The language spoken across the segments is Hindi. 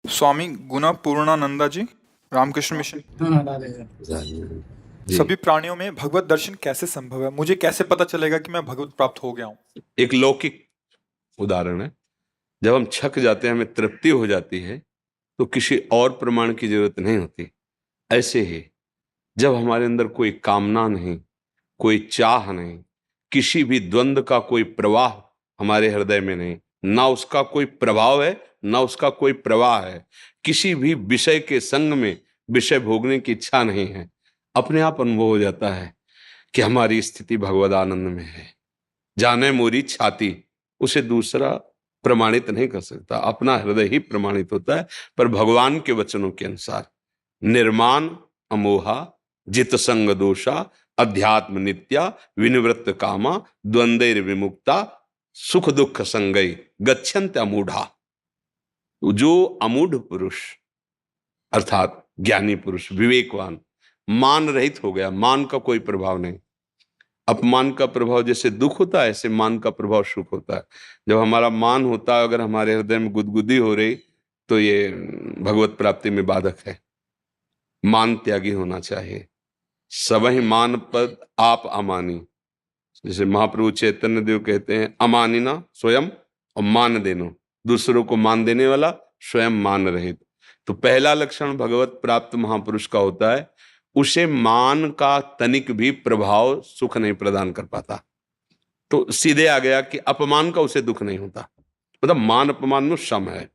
स्वामी गुना पूर्णानंदा जी, रामकृष्ण मिशन। हाँ राधे जी। सभी प्राणियों में भगवत दर्शन कैसे संभव है? मुझे कैसे पता चलेगा कि मैं भगवत प्राप्त हो गया हूँ? एक लौकिक उदाहरण है। जब हम छक जाते हैं, हमें तृप्ति हो जाती है, तो किसी और प्रमाण की जरूरत नहीं होती। ऐसे ही जब हमारे अंदर कोई कामना नहीं, कोई चाह नहीं, किसी भी द्वंद का कोई प्रवाह हमारे हृदय में नहीं, ना उसका कोई प्रभाव है ना उसका कोई प्रवाह है, किसी भी विषय के संग में विषय भोगने की इच्छा नहीं है, अपने आप अनुभव हो जाता है कि हमारी स्थिति भगवद आनंद में है। जाने मोरी छाती, उसे दूसरा प्रमाणित नहीं कर सकता, अपना हृदय ही प्रमाणित होता है। पर भगवान के वचनों के अनुसार निर्माण अमोहा, जित संग दोषा, अध्यात्म नित्या, विनिवृत्त कामा, द्वंद्वैर विमुक्ता, सुख दुख संगई, गच्छन्त अमूढ़ा। जो अमूढ़ पुरुष अर्थात ज्ञानी पुरुष, विवेकवान, मान रहित हो गया, मान का कोई प्रभाव नहीं। अपमान का प्रभाव जैसे दुख होता है, ऐसे मान का प्रभाव सुख होता है। जब हमारा मान होता है, अगर हमारे हृदय में गुदगुदी हो रही, तो ये भगवत प्राप्ति में बाधक है। मान त्यागी होना चाहिए। सबहि मान पद आप अमानी, जैसे महाप्रभु चैतन्य देव कहते हैं, अमानिना स्वयं और मान देनो, दूसरों को मान देने वाला, स्वयं मान रहित। तो पहला लक्षण भगवत प्राप्त महापुरुष का होता है, उसे मान का तनिक भी प्रभाव सुख नहीं प्रदान कर पाता। तो सीधे आ गया कि अपमान का उसे दुख नहीं होता, मतलब मान अपमान में सम है।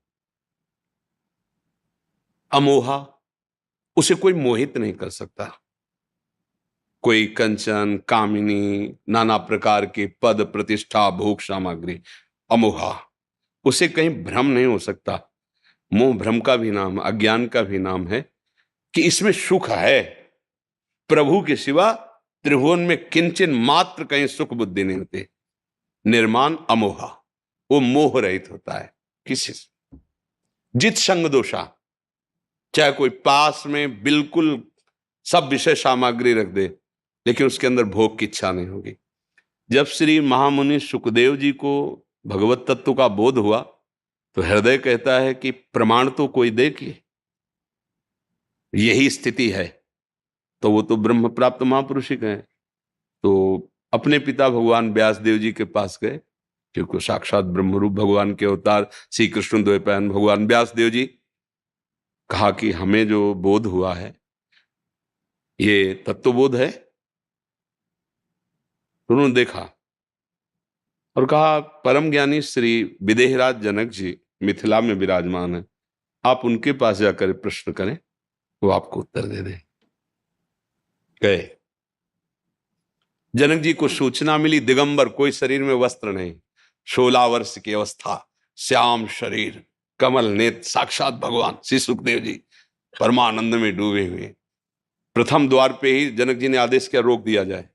अमोहा, उसे कोई मोहित नहीं कर सकता। कोई कंचन, कामिनी, नाना प्रकार के पद, प्रतिष्ठा, भोग सामग्री, अमोहा, उसे कहीं भ्रम नहीं हो सकता। मोह भ्रम का भी नाम, अज्ञान का भी नाम है कि इसमें सुख है। प्रभु के सिवा त्रिभुवन में किंचन मात्र कहीं सुख बुद्धि नहीं होती। निर्माण अमोहा, वो मोह रहित होता है किसी से। जित संग दोषा, चाहे कोई पास में बिल्कुल सब विषय सामग्री रख दे, लेकिन उसके अंदर भोग की इच्छा नहीं होगी। जब श्री महामुनि सुखदेव जी को भगवत तत्व का बोध हुआ, तो हृदय कहता है कि प्रमाण तो कोई दे कि यही स्थिति है। तो वो तो ब्रह्म प्राप्त महापुरुष ही गए। तो अपने पिता भगवान व्यास देव जी के पास गए, क्योंकि साक्षात ब्रह्मरूप भगवान के अवतार श्री कृष्ण द्वैपायन भगवान व्यास देव जी। कहा कि हमें जो बोध हुआ है, ये तत्वबोध है। उन्होंने देखा और कहा, परम ज्ञानी श्री विदेहराज जनक जी मिथिला में विराजमान है, आप उनके पास जाकर प्रश्न करें, वो आपको उत्तर दे दें। गए। जनक जी को सूचना मिली, दिगंबर, कोई शरीर में वस्त्र नहीं, 16 वर्ष की अवस्था, श्याम शरीर, कमल नेत्र, साक्षात भगवान श्री सुखदेव जी परमानंद में डूबे हुए। प्रथम द्वार पे ही जनक जी ने आदेश किया, रोक दिया जाए।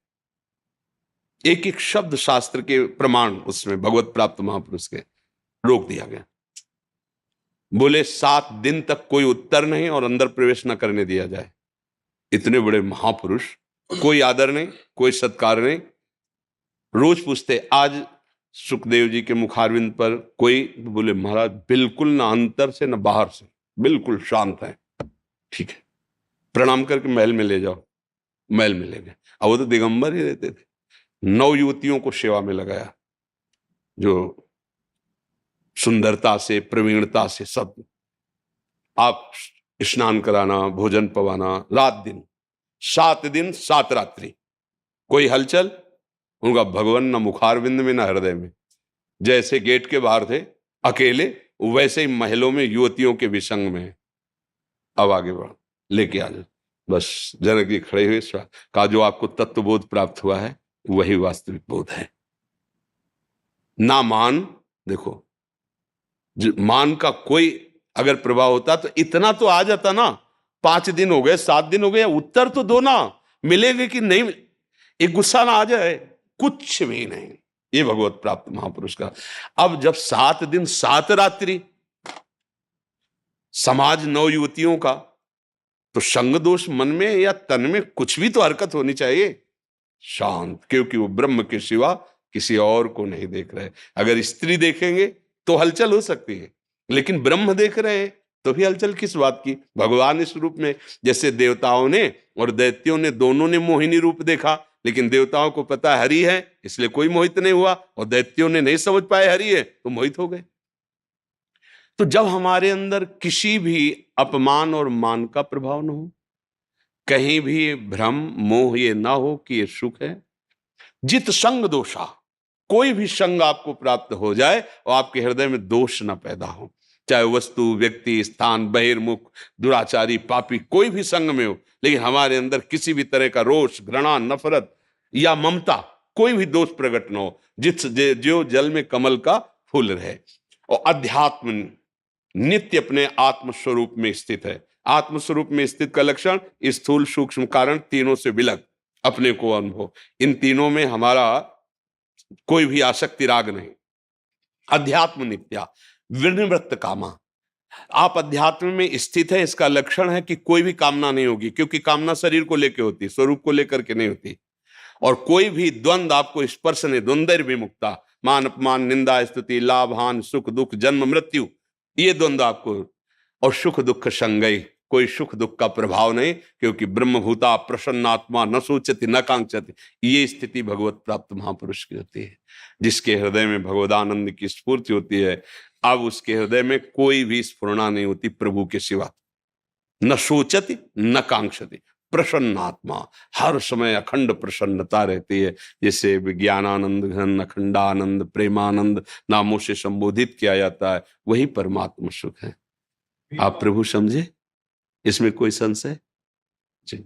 एक एक शब्द शास्त्र के प्रमाण उसमें भगवत प्राप्त महापुरुष के, रोक दिया गया। बोले 7 दिन तक कोई उत्तर नहीं और अंदर प्रवेश न करने दिया जाए। इतने बड़े महापुरुष, कोई आदर नहीं, कोई सत्कार नहीं। रोज पूछते, आज सुखदेव जी के मुखारविंद पर कोई, बोले महाराज बिल्कुल ना अंदर से ना बाहर से, बिल्कुल शांत है। ठीक है, प्रणाम करके महल में ले जाओ। महल में ले गए। अब वो तो दिगंबर ही रहते थे। 9 युवतियों को सेवा में लगाया, जो सुंदरता से, प्रवीणता से, सब आप स्नान कराना, भोजन पवाना, रात दिन, 7 दिन 7 रात्रि, कोई हलचल उनका भगवान न मुखारविंद में न हृदय में। जैसे गेट के बाहर थे अकेले, वैसे ही महलों में युवतियों के विसंग में। अब आगे बढ़, लेके आ जाओ। बस जनक जी खड़े हुए, कहा, जो आपको तत्वबोध प्राप्त हुआ है वही वास्तविक बोध है। ना मान, देखो मान का कोई अगर प्रभाव होता तो इतना तो आ जाता ना। 5 दिन हो गए, 7 दिन हो गए, उत्तर तो दो ना, मिलेंगे कि नहीं, एक गुस्सा ना आ जाए, कुछ भी नहीं। ये भगवत प्राप्त महापुरुष का। अब जब 7 दिन 7 रात्रि, समाज 9 युवतियों का, तो संग दोष मन में या तन में कुछ भी तो हरकत होनी चाहिए। शांत, क्योंकि वो ब्रह्म के सिवा किसी और को नहीं देख रहे। अगर स्त्री देखेंगे तो हलचल हो सकती है, लेकिन ब्रह्म देख रहे हैं, तो भी हलचल किस बात की? भगवान इस रूप में, जैसे देवताओं ने और दैत्यों ने दोनों ने मोहिनी रूप देखा, लेकिन देवताओं को पता हरि है इसलिए कोई मोहित नहीं हुआ, और दैत्यों ने नहीं समझ पाए हरि है तो मोहित हो गए। तो जब हमारे अंदर किसी भी अपमान और मान का प्रभाव न हो, कहीं भी भ्रम मोह ये ना हो कि ये सुख है, जित संग दोषा, कोई भी संग आपको प्राप्त हो जाए और आपके हृदय में दोष ना पैदा हो, चाहे वस्तु, व्यक्ति, स्थान, बहिर्मुख, दुराचारी, पापी, कोई भी संग में हो, लेकिन हमारे अंदर किसी भी तरह का रोष, घृणा, नफरत या ममता, कोई भी दोष प्रकट न हो, जो जल में कमल का फूल रहे। और अध्यात्म नित्य अपने आत्म स्वरूप में स्थित है। आत्म स्वरूप में स्थित का लक्षण स्थूल, सूक्ष्म, कारण, तीनों से विलग अपने को अनुभव। इन तीनों में हमारा कोई भी आसक्ति राग नहीं। अध्यात्म नित्या विनिवृत्त कामा, आप अध्यात्म में स्थित है, इसका लक्षण है कि कोई भी कामना नहीं होगी, क्योंकि कामना शरीर को लेकर होती है, स्वरूप को लेकर के नहीं होती। और कोई भी द्वंद आपको स्पर्श नहीं, द्वंद्व विमुक्ता, मान अपमान, निंदा स्तुति, लाभ हानि, सुख दुख, जन्म मृत्यु, ये द्वंद्व आपको, और सुख दुख संगई, कोई सुख दुख का प्रभाव नहीं, क्योंकि ब्रह्मभूता प्रसन्नात्मा न सोचती न कांक्षति। ये स्थिति भगवत प्राप्त महापुरुष की होती है, जिसके हृदय में भगवदानंद की स्फूर्ति होती है। अब उसके हृदय में कोई भी स्फुरणा नहीं होती प्रभु के सिवा, न सोचती न कांक्षति, प्रसन्नात्मा, हर समय अखंड प्रसन्नता रहती है। जैसे विज्ञानानंद घन अखंडानंद प्रेमानंद नामों से संबोधित किया जाता है, वही परमात्मा सुख है। आप प्रभु समझे, इसमें कोई संशय? जी।